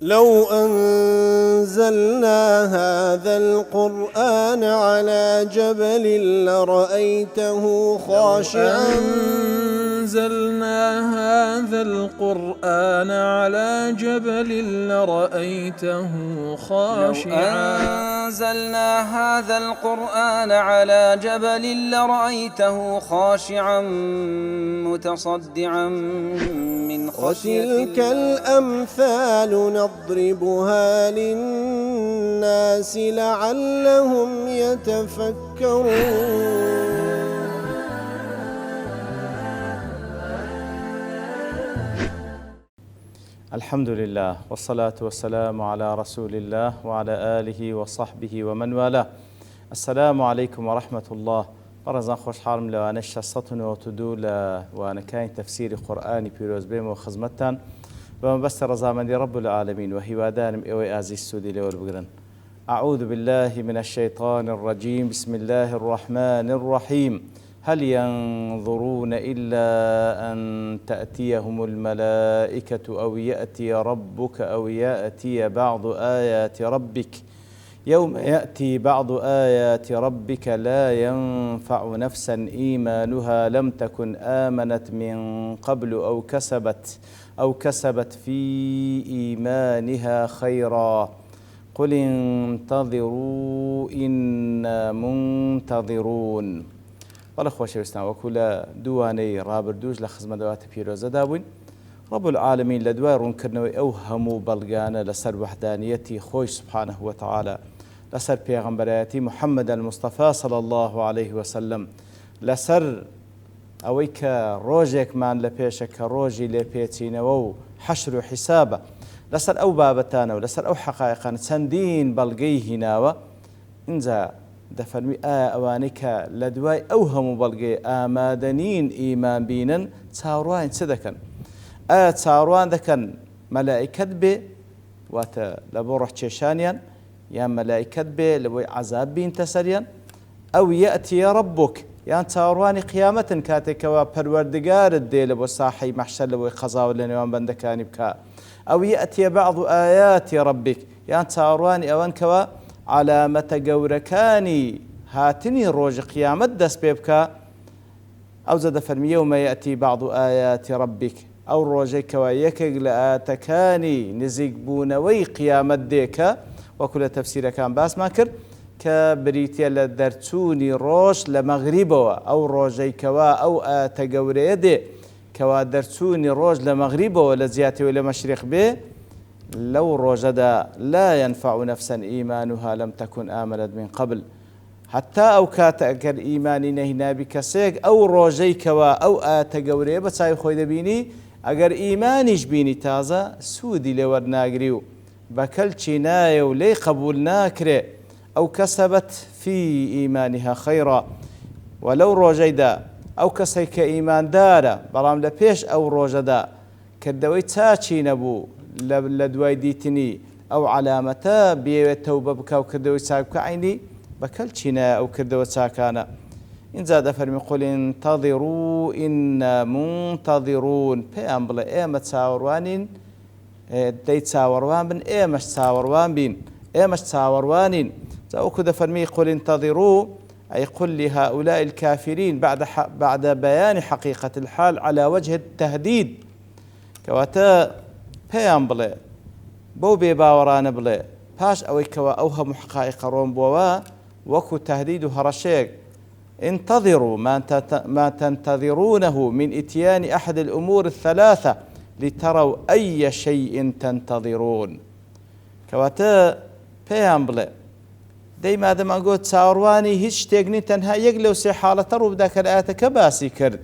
لو أنزلنا هذا القرآن على جبل لرأيته خاشعا أنزلنا هذا القرآن على جبل لرأيته خاشعا أنزلنا هذا القرآن على جبل لرأيته خاشعا متصدعا من خشية وتلك الأمثال نضربها للناس لعلهم يتفكرون. الحمد لله والصلاة والسلام على رسول الله وعلى آله وصحبه ومن والاه. السلام عليكم ورحمة الله. برزان خوش حالم لوانا الشخصتنا وتدول وانا كاين تفسير قرآني بيروز بيم وخزمتان ومبست رزامندي رب العالمين وهوادانم إوي آزي السودي لول بقرن. أعوذ بالله من الشيطان الرجيم. بسم الله الرحمن الرحيم. هل ينظرون إلا أن تأتيهم الملائكة أو يأتي ربك أو يأتي بعض آيات ربك يوم يأتي بعض آيات ربك لا ينفع نفسا إيمانها لم تكن آمنت من قبل أو كسبت في إيمانها خيرا قل انتظروا إنا منتظرون. والله خۆشەویستان وەکو لە دووانەی ڕابردووش لە خزمە دەواتە پیرۆزەدا بووین. رب العالمین لە دوای ڕوونکردنەوەی ئەو هەموو بەڵگانە لەسەر وحدانیەتی خۆی سبحانه وتعالى لەسەر پێغەمبەرایەتی محەممەد المصطفى صلى الله عليه وسلم لەسەر ئەوەی کە ڕۆژێکمان لە پێشە کە ڕۆژی لێپێچینەوە و حەشر و حیسابە لەسەر ئەو بابەتانە و لەسەر ئەو حەقایقان چەندین بەڵگەی هیناوە. اینجا دەفەرمی ئایا ئەوانەی کە لە دوای ئەو هەموو بەڵگەی ئامادەنین ئیمان بینن چاوەڕوان چ دەکەن؟ ئایا چاوەڕوان دەکەن مەلائیکەت بێ واتە لە بۆ ڕەحکێشانیان یان مەلائیکەت بێ لە بۆی عەزاب بینتە سەریان؟ ئەو یەئتیە ڕەبوک یان چاوەڕوانی قیامەتن کاتێکەوە پەروەردگارت دێ لە بۆ ساحەی مەحشەر لە بۆی قەزاوە لە نێوان بەندەکانی بکە. ئەو یەئتیە بەعض ئایاتی ڕەبیک یان چاوەڕوانی ئەوەن کەوە علامەتە گەورەکانی هاتنی ڕۆژی قیامەت دەست پێ بکە. ئەو زە دەفەرمی یەومە یەئتی بەعض ئایاتی ڕەبیک ئەو ڕۆژێکەوە یەکێک لە ئاەتەکانی نزیکبوونەوەی قیامەت دێکە وەکو لە تەفسیرەکان باسمان کرد کە بریتە لە دەرچوونی ڕۆژ لە مەغریبەوە. ئەو ڕۆژەیکەوە ئەو ئاەتە گەورەیە دێ کەوا دەرچوونی ڕۆژ لە مەغریبەوە لە جیاتیەوە لە مەشریق بێ لو روجدا لا ينفع نفسا إيمانها لم تكن آمنت من قبل حتى أو كاتأكل إيماني نهنا بكسيك أو روجيكوا أو آتقوري بتساوي خوي دبيني أجر إيمانيش بيني تازة سودي لورناقريو بكل چيناي ولي قبول ناكري أو كسبت في إيمانها خيرا ولو روجيدا أو كسيك إيمان دارا برام لبيش أو روجدا كدوي تاچي نبو لە دوای دیتنی ئەو علامەتە بێوێت تەوبە بکە و کردەوەی چاک بکە عینی بەکەل چینە ئەو کردەوە چاکانە. اینجا دەفەرمی قل انتظروا إنا منتظرون پێیان بڵێ ئێمە چاوەڕوانین دەی چاوەڕوان بن ئێمەش چاوەڕوان بین ئێمەش چاوەڕوانین. جا وەکو دەفەرمی قل انتظروا أي قل لهؤلاء الكافرين بعد بيان حقيقة الحال على وجه التهديد کەواتە پێیان بڵێ بەو بێباوەڕانە بڵێ پاش ئەوەی کەوە ئەو هەموو حقائقە ڕۆن بووەوە وەکو تهدید و هەڕەشەیەک انتظروا ما تنتظرونه من إتيان أحد الأمور الثلاثة لتروا أي شيء تنتظرون. کەواتە پێیان بڵێ دەی مادەما گوت چاوەڕوانی هیچ شتێک نین تەنها یەک لەو سێ حاڵەتە ڕووبدا کە لە ئاەتەکە باسی کرد.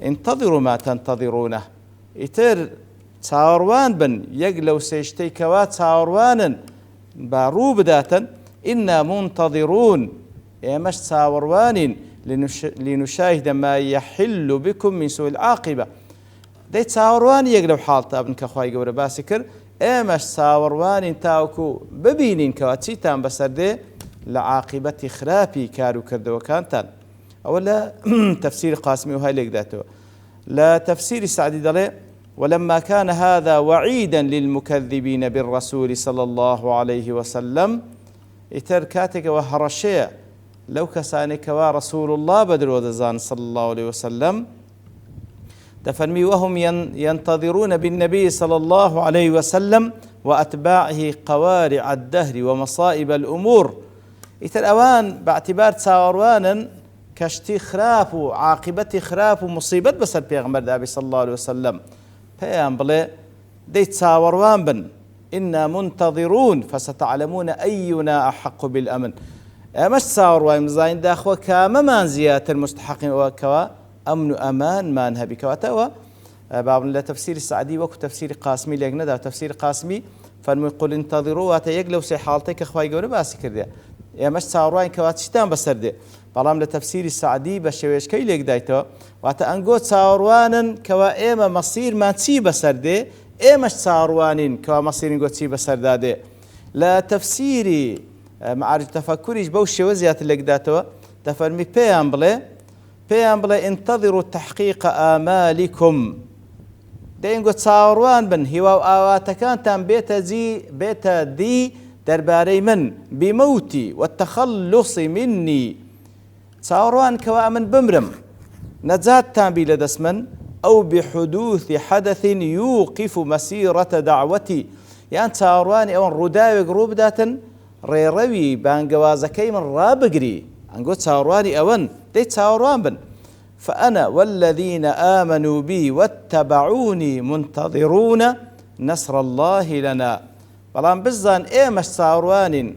انتظروا ما تنتظرونه ئیتر چاوەڕوان بن یەک لەو سێ شتەیکەوە چاوەڕوانن با ڕوو بداتن. ئینا منتظرون ئێمەش چاوەڕوانین لنشاهد ما يحل بكم من سوء العاقبة. دەی چاوەڕوانی یەک لەو حاڵتا بن کە خوای گەورە باسی کرد ئێمەش چاوەڕوانین تاوەکو ببینین کەوا چیتان بەسەر دێ لە عاقبەتی خراپی کار و کردەوەکانتان. ئەوە لە تەفسیری قاسمی وهای لێک داتەوە. لا تفسير سعدي دلي ولما كان هذا وعيدا للمكذبين بالرسول صلى الله عليه وسلم إتر كاتك وهرشيا لو كسانك ورسول الله بدر ودزان صلى الله عليه وسلم تفرمي وهم ينتظرون بالنبي صلى الله عليه وسلم وأتباعه قوارع الدهر ومصائب الأمور إتر أوان باعتبار تساوروانا كشتي خراف وعاقبتي خراف ومصيبة بس البيغمبر دابي صلى الله عليه وسلم بيان بلي ديت تساوروان بن إنا منتظرون فستعلمون أينا أحق بالأمن مش تساوروان مزاين داخوا كاممان زيادة المستحقين وكوا أمن أمان ما نهبي كواتوا باب لا تفسير السعدي وكو تفسير قاسمي ليقنا تفسير قاسمي فنمي قل انتظروا واتيقلوا سي حالتك أخواي قولي باسي كرديا يا مش تساوروان كواتشتان بسردي بەڵام لە تەفسیری سعدی بە شێوێشکەی لێک دایتەوە واتە ئەنگۆ چاوەڕوانن کەوا ئێمە مەسیرمان چی بەسەردێ ئێمەش چاوەڕوانین کەوا مەسیرین گۆ چی بەسەردادێ لە تەفسیری معارج تەفەکوریش بەو شێوە زیاتر لێک داتەوە دەفەرمی پێیان بڵێ انتظروا تحقیق ئامالیکم دەیانگۆ چاوەڕوان بن هیوا و ئاواتەکانتان بێتە دی دەربارەی من بمەوتی والتخلص مني چاوەڕوان کەوا من بمرم نەجاتتان بی لە دەست من ئەو بحدوث حدث يوقف مسيرة دعوتي یان چاوەڕوانی ئەوەن ڕووداوێک ڕوو بداتن ڕێڕەوی بانگەوازەکەی من ڕابگری ئەنگۆ چاوەڕوانی ئەوەن دەی چاوەڕوان بن فأنا والذين آمنوا بي واتبعوني منتظرون نصر الله لنا بەڵام بزان ئێمەش چاوەڕوانین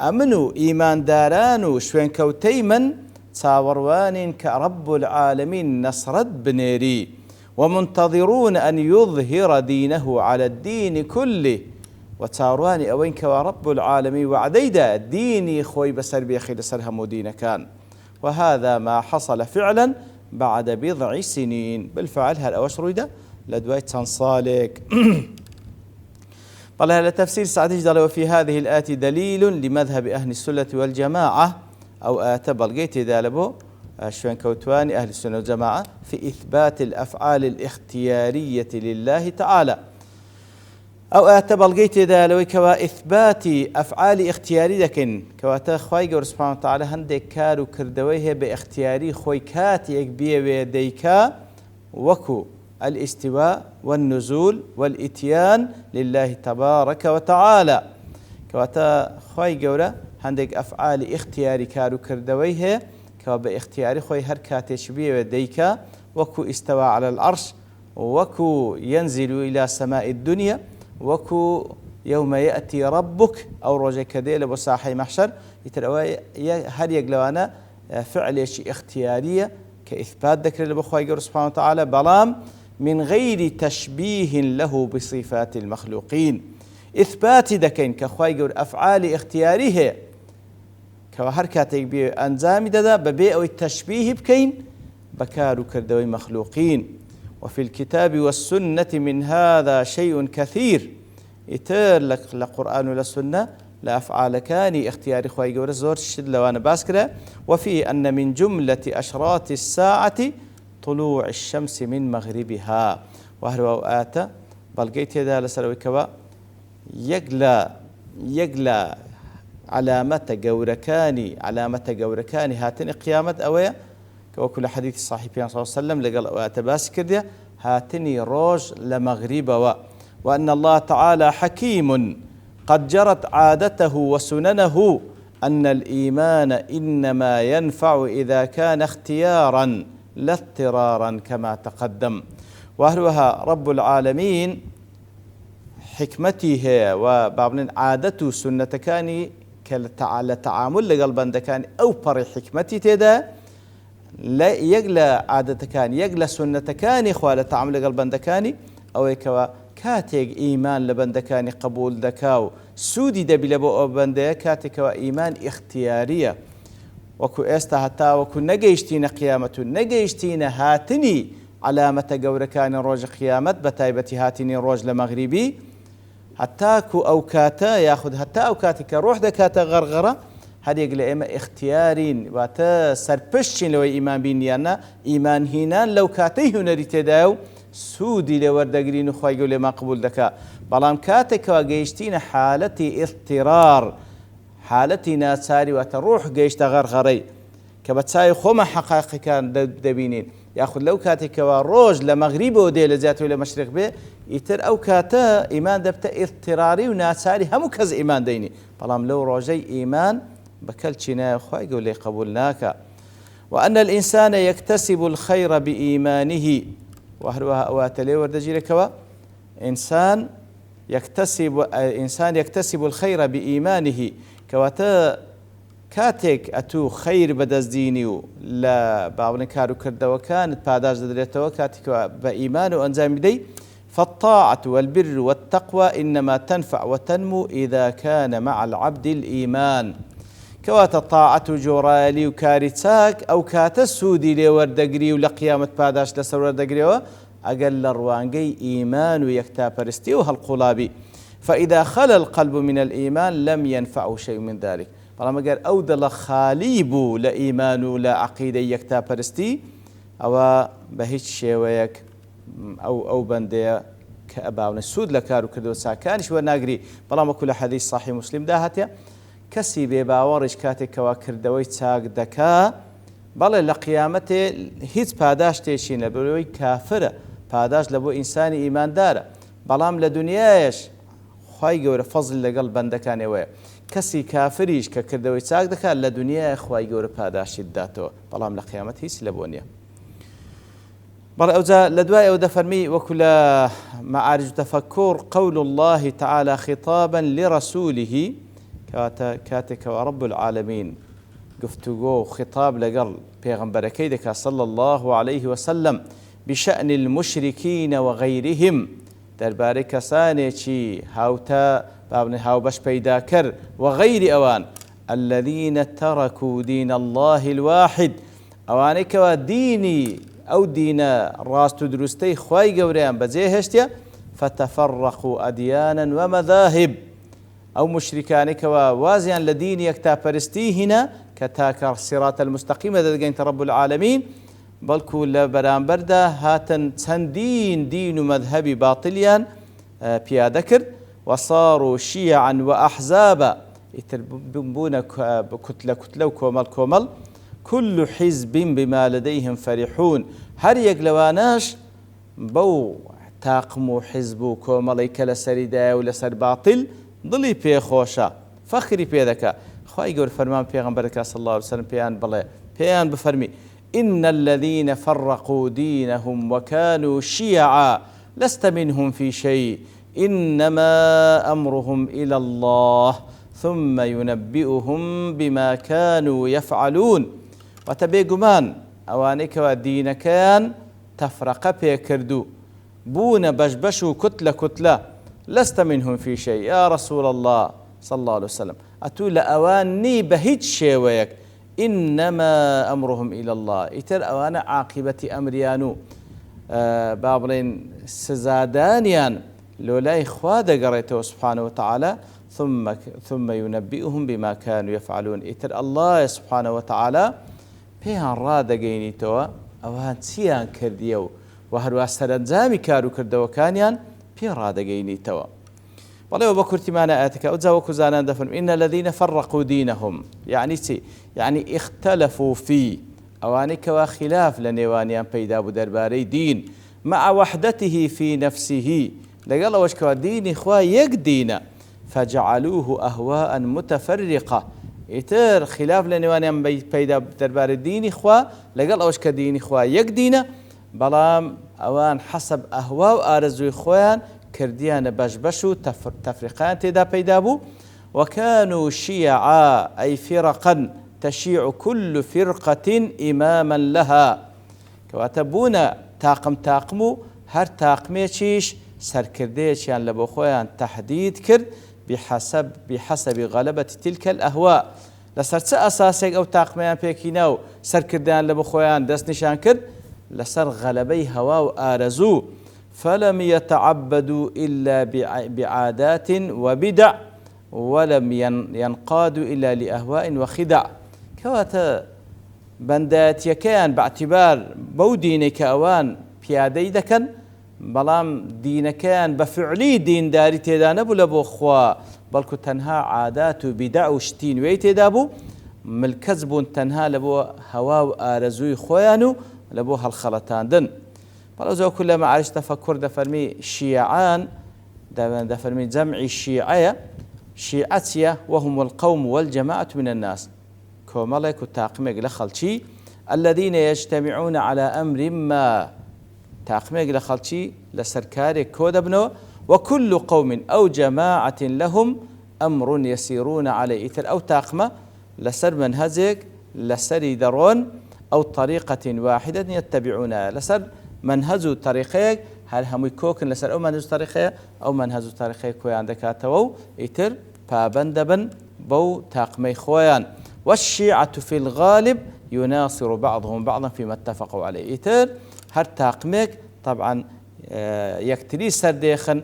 ئەمن و ئیمانداران و شوێنکەوتەی من چاوەڕوانین کە رب العالمين نصرت بنێری ومنتظرون أن يظهر دينه على الدين كله وتاوەڕوانی ئەوەین کەوا رب العالمين وعدەیدا دینی خۆی بەسەر بێخی لەسەر هەموو دینەکان وهذا ما حصل فعلا بعد بضع سنين بالفعل هل أوش ڕوویدا لە دوای چەند ساڵێک قال لتفسير سعدي جل وفي هذه الآية دليل لمذهب أهل السنة والجماعة أو آتبلغيت دالبو شوين كوتواني أهل السنة والجماعة في إثبات الأفعال الاختيارية لله تعالى أو آتبلغيت دالبو كوا إثبات أفعال اختيارية كوا خواي قول سبحانه وتعالى هندك كارو كردويه باختياري خوي كاتي بيه ديكا وكو الاستواء والنزول والإتيان لله تبارك وتعالى كواتا خواي قولا هندك أفعال اختياري كارو كردويه كوا باختياري خوي هركاتي شبيه وديكا وكو استوى على العرش وكو ينزل إلى سماء الدنيا وكو يوم يأتي ربك أو رجك ديل بساحي محشر يتلوى هل يقلوانا فعل شيء اختيارية كإثبات ذكر لبخواي قول سبحانه وتعالى بلام من غير تشبيه له بصفات المخلوقين إثبات دكين كخواي قول أفعال اختياريه كوهركاتك بأنزام ددا ببيع أو التشبيه بكين بكارو كردوي مخلوقين وفي الكتاب والسنة من هذا شيء كثير إتر لك القرآن والسنة لا أفعال كاني اختياري خواي قول زور الشد لو أنا باسكرة وفي أن من جملة أشراط الساعة طلوع الشمس من مغربها وهو آتا بلقيت هذا لسلوي كوا يقلى علامة جوركاني هاتن قيامة أويا كوكل حديث الصحيحين صلى الله عليه وسلم لقال آتا باسكرديا هاتني روج لمغرب وأن الله تعالى حكيم قد جرت عادته وسننه أن الإيمان إنما ينفع إذا كان اختيارا لا اضطرارا كما تقدم وأهلها رب العالمين حكمته وبابن عادته سنة كاني كالتعامل لقلبا دكاني أو بري حكمتي تدا لا يقلى عادة كان يقلى سنة كاني خوالة تعامل لقلبا دكاني أو يكوا كاتيك إيمان لبندكاني قبول دكاو سودي دبي لبو بنديا كاتيك وإيمان اختيارية وكو استا حتى وكو نجيشتين قيامة نجيشتين هاتني علامة جوركان روج قيامة بتايبتي هاتني روج لمغربي حتى كو أوكاتا ياخذ حتى أوكاتك روح دكاتا غرغرة هذه يقول إما اختيارين واتا سربشين لو إيمان بينيانا إيمان هنا لو كاتيه نريتداو سوودی لێ وەردەگرین و خوای گەورە لێمان قبول دەکات. بەڵام کاتێکەوە گەیشتینە حالەتی ئیضطرار، حالەتی ناچاری واتە ڕوح گەیشتە غەرغەڕەی کە بە چاوی خۆمە حەقایقەکان دەبینین، یاخود لەو کاتێکەوە ڕۆژ لە مەغریبەوە دێ لە زیاتر لە مەشرق بێ، ئیتر ئەو کاتە ئیمان دەبتە ئیضطراری و ناچاری هەموو کەس ئیمان دەینی. بەڵام لەو ڕۆژەی ئیمان بەکەل چینایە خوای گەورە لێ قبول ناکە. وأن الإنسان يكتسب الخير بإيمانه، وهروها أوات لي وردجيركوا إنسان يكتسب الخير بإيمانه، كواتا كاتك أتو خير بدزديني لا بعض كارو كرد وكانت بعداج دريتوا كاتك بإيمان وأنزام بدي. فالطاعة والبر والتقوى إنما تنفع وتنمو إذا كان مع العبد الإيمان. كواتا طاعة جورالي وكارتاك أو كاتا سودي لي وردقري ولقيامة بعداش لسر وردقري أقل روانقي إيمان ويكتا برستي وهالقلابي. فإذا خلى القلب من الإيمان لم ينفعه شيء من ذلك. بەڵام ئەگەر ئەو دڵە خالی بوو لە ئیمان و لە عەقیدەی یەکتاپەرستی، ئەوە بە هیچ شێوەیەک ئەو بەندەیە کە ئەباونە سوود لە کار و کردەوە چاکانیش وەرناگری. بەڵام وەکو لە حەدیث صحیح مسلمدا هاتیە کەسی بێباوەڕیش کاتێکەوە کردەوەی چاک دەکا، بەڵێ لە قیامەتێ هیچ پاداشتێکی نە، بەوەی کافرە، پاداش لە بۆ ئینسانی ئیماندارە. بەڵام لە دنیایش خوای گەورە فەزل لەگەڵ بەندەکانەوەیە. کەسی کافریش کە کردەوەی چاک دەکات لە دنیای خوای گەورە پاداشی داتەوە، بەڵام لە قیامەت هیچ لە بۆ نییە. بەڵێ ئەوجا لە دوای ئەو دەفەرمی وەکو لە مەعارج تەفەکوڕ قول الله تعالى خطابا لرسوله، کاتێکەوە رب العالمین گفتوگۆ و خطاب لەگەڵ پێغەمبەرەکەی دەکات صلى الله عليه وسلم بشأن المشركين وغيرهم، دەربارەی کەسانێکی هاوتە هاوبەش پەیدا کرد وغەیری ئەوان الذين تركوا دين الله الواحد، ئەوانەی کەوا دینی ئەو دینە ڕاست و دروستەی خوای گەورەیان بەجێهێشتە فتفرقوا أديانا ومذاهب، ئەو مشریکانەی کەوا وازیان لە دینی یەکتاپەرستی هینە کە تاکە سیراتە المستەقیمە دەگەینتە رب العالمین، بەڵکو لە بەرامبەردا هاتن چەندین دین و مەذهبی باتڵیان پیادە کرد. وصاروا شيعا وأحزابا، يتربون كتلة وكومل كومل، كل حزب بما لديهم فرحون، هر يقلواناش بو تاقمو حزب كومل يكلا سريدا ولا سر باطل ضلي بي خوشا فخري بي ذكا. خواهي يقول فرمان بيغمبرك صلى الله عليه وسلم بيان بفرمي إن الذين فرقوا دينهم وكانوا شيعا لست منهم في شيء إنما أمرهم إلى الله ثم ينبئهم بما كانوا يفعلون. وتبيقمان أوانيك ودين كان تفرق بيكردو بون بشبشو كتلة كتلة لست منهم في شيء يا رسول الله صلى الله عليه وسلم، أتول أواني بهيج شيويك إنما أمرهم إلى الله، إتر أوانا عاقبة أمريانو بابلين سزادانيان لولاي خوا دەگەڕێتەوە سبحانه وتعالى ثم ينبئهم بما كانوا يفعلون. إتر الله سبحانه وتعالى پێیان ڕادەگەینیتەوە ئەوان چیان کردیە و هەروە سەرنجامی کار و کردەوەکانیان پێ ڕادەگەینیتەوە. بەڵێ بە کورتیمانە ئاەتەکە ئەو جا وەکو زانان دەفەرمێن إن الذين فرقوا دينهم، يعني چی؟ يعني اختلفوا فيه، ئەوانەی کەوا خلاف لە نێوانیان پەیدا بوو دەربارەی دین، مع وحدته في نفسه، لەگەڵ ئەوەش کەوا دینی خوا یەک دینە، فجعلوه أهواء متفرقة، ئیتر خلاف لە نێوانیان پەیدا دەربارەی دینی خوا، لەگەڵ ئەوەش کە دینی خوا یەک دینە، بەڵام ئەوان حەسب ئەهوا و ئارەزووی خۆیان کردیانە بەشبەش و تەفریقیان تێدا پەیدا بوو. وكانوا شيعا أي فرقا تشيع كل فرقة إماما لها، کەواتە بوونە تاقم و هەر تاقمێکیش سەرکردەیەکیان لە بۆ خۆیان تەحدید کرد بحسب غلبة تلك الأهواء، لەسەر چه ئەساسێک ئەو تاقمەیان پێکینە و سەرکردیان لە بۆ خۆیان دەست نیشان کرد؟ لەسەر غەلەبەی هەوا و ئارەزوو. فلم يتعبدوا إلا بعادات وبدع ولم ينقادوا إلا لأهواء وخدع، كواتا بەندایەتیەکەیان باعتیبار بەو دینەی کە ئەوان پیادەی دەکەن بەڵام دینەکەیان بە فعلی دینداری تێدا نەبوو لە بۆ خوا، بەڵکو تەنها عادات و بیدع و شتی نوێی تێدا بوو، ملکەز بوون تەنها لە بۆ هەوا و ئارەزووی خۆیان و لە بۆ هەڵخەڵەتاندن. بەڵام زۆکو لە مەعارج تەفەکوڕ دەفەرمی شیعان، دەفەرمی جەمعی شیعەیە. شیعە چییە؟ وهم القوم والجماعة من الناس، کۆمەڵێک و تاقمێک لە خەڵکی الذين يجتمعون على أمر ما، تاقمێک لە خەڵکی لەسەر کارێک کۆ دەبنەوە، وكل قوم أو جماعة لهم أمر يسيرون عليه، ئیتر ئەو تاقمە لەسەر منهەجێک لەسەری دەڕۆن، أو طريقة واحدة يتبعونها، لەسەر منهەج و طریقەیەک هەر هەمووی کۆکن لەسەر ئەو منهەج و طریقەیە، ئەو منهەج و طریقەیە کۆیان دەکاتەوە و ئیتر پابەند دەبن بەو تاقمەی خۆیان. والشيعة في الغالب يناصر بعضهم بعضا فيما اتفقوا عليه، ئیتر هەر تاقمێک طبعا یەکتری سەردێخن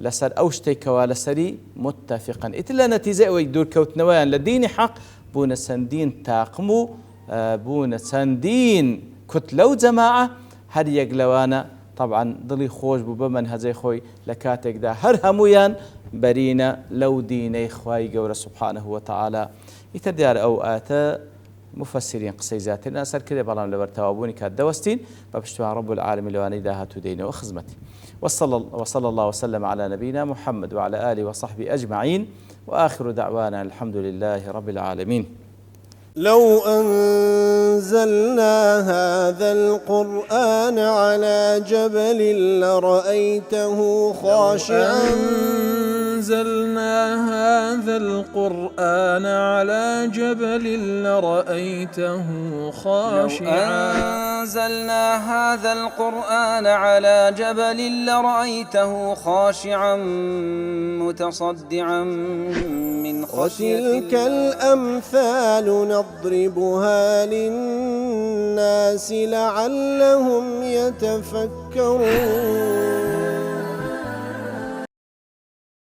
لەسەر ئەو شتێکەوە لەسەری متفقن، ئیتر لە نەتیجە ئەوەی دوورکەوتنەوەیان لە دینی حەق بوونە چەندین تاقم و بوونە چەندین کوتلە و جەماعە، هەر یەک لەوانە طبعا دڵی خۆش بوو بە منهەجەی خۆی لە کاتێکدا هەر هەمویان بەرینە لەو دینەی خوای گەورە سبحانه وتعالى. ئیتر دیارە ئەو ئاتە مفسرين قصي زياتر ناسر كذا بلان لبرتوابوني كدوستين بابشتوها رب العالمين لواني داهاتو دينه وخزمتي. وصلى الله وسلم على نبينا محمد وعلى آله وصحبه أجمعين، وآخر دعوانا الحمد لله رب العالمين. لو أنزلنا هذا القرآن على جبل لرأيته خاشعا، أنزلنا هذا القرآن على جبل لرأيته خاشعا، أنزلنا هذا القرآن على جبل لرأيته خاشعا متصدعا من خشية الله. وتلك الأمثال نضربها للناس لعلهم يتفكرون.